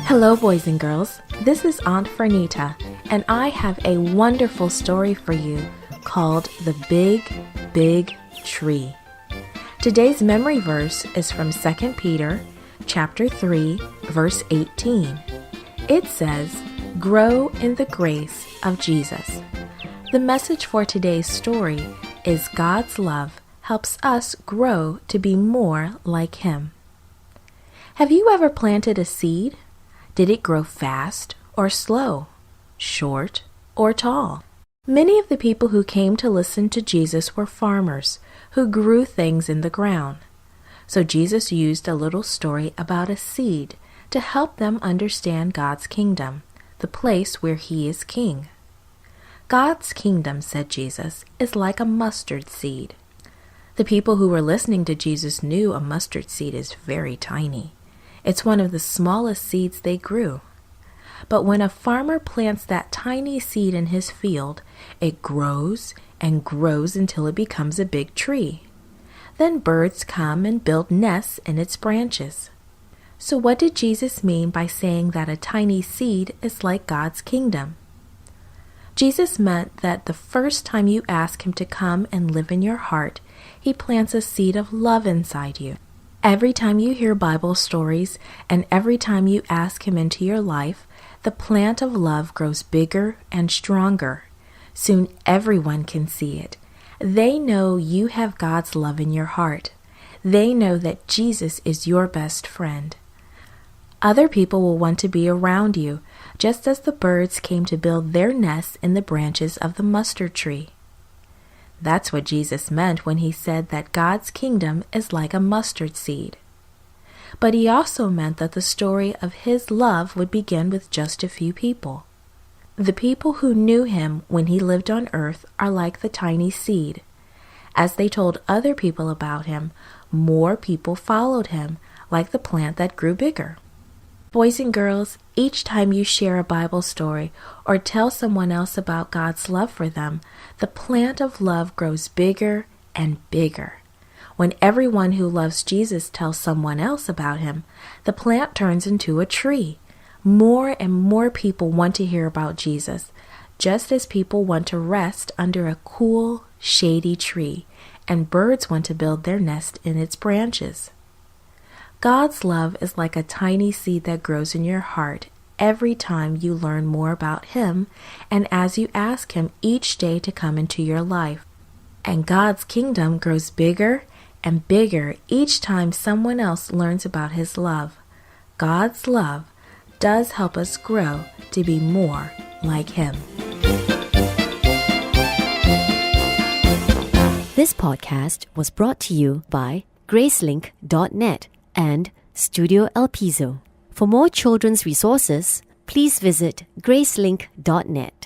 Hello, boys and girls. This is Aunt Fernita, and I have a wonderful story for you called The Big, Big Tree. Today's memory verse is from 2 Peter chapter 3, verse 18. It says, "Grow in the grace of Jesus." The message for today's story is God's love helps us grow to be more like Him. Have you ever planted a seed? Did it grow fast or slow, short or tall? Many of the people who came to listen to Jesus were farmers who grew things in the ground. So Jesus used a little story about a seed to help them understand God's kingdom, the place where He is king. God's kingdom, said Jesus, is like a mustard seed. The people who were listening to Jesus knew a mustard seed is very tiny. It's one of the smallest seeds they grew. But when a farmer plants that tiny seed in his field, it grows and grows until it becomes a big tree. Then birds come and build nests in its branches. So what did Jesus mean by saying that a tiny seed is like God's kingdom? Jesus meant that the first time you ask Him to come and live in your heart, He plants a seed of love inside you. Every time you hear Bible stories and every time you ask Him into your life, the plant of love grows bigger and stronger. Soon everyone can see it. They know you have God's love in your heart. They know that Jesus is your best friend. Other people will want to be around you, just as the birds came to build their nests in the branches of the mustard tree. That's what Jesus meant when He said that God's kingdom is like a mustard seed. But He also meant that the story of His love would begin with just a few people. The people who knew Him when He lived on earth are like the tiny seed. As they told other people about Him, more people followed Him, like the plant that grew bigger. Boys and girls, each time you share a Bible story or tell someone else about God's love for them, the plant of love grows bigger and bigger. When everyone who loves Jesus tells someone else about Him, the plant turns into a tree. More and more people want to hear about Jesus, just as people want to rest under a cool, shady tree, and birds want to build their nest in its branches. God's love is like a tiny seed that grows in your heart every time you learn more about Him and as you ask Him each day to come into your life. And God's kingdom grows bigger and bigger each time someone else learns about His love. God's love does help us grow to be more like Him. This podcast was brought to you by Gracelink.net and Studio El Piso. For more children's resources, please visit Gracelink.net.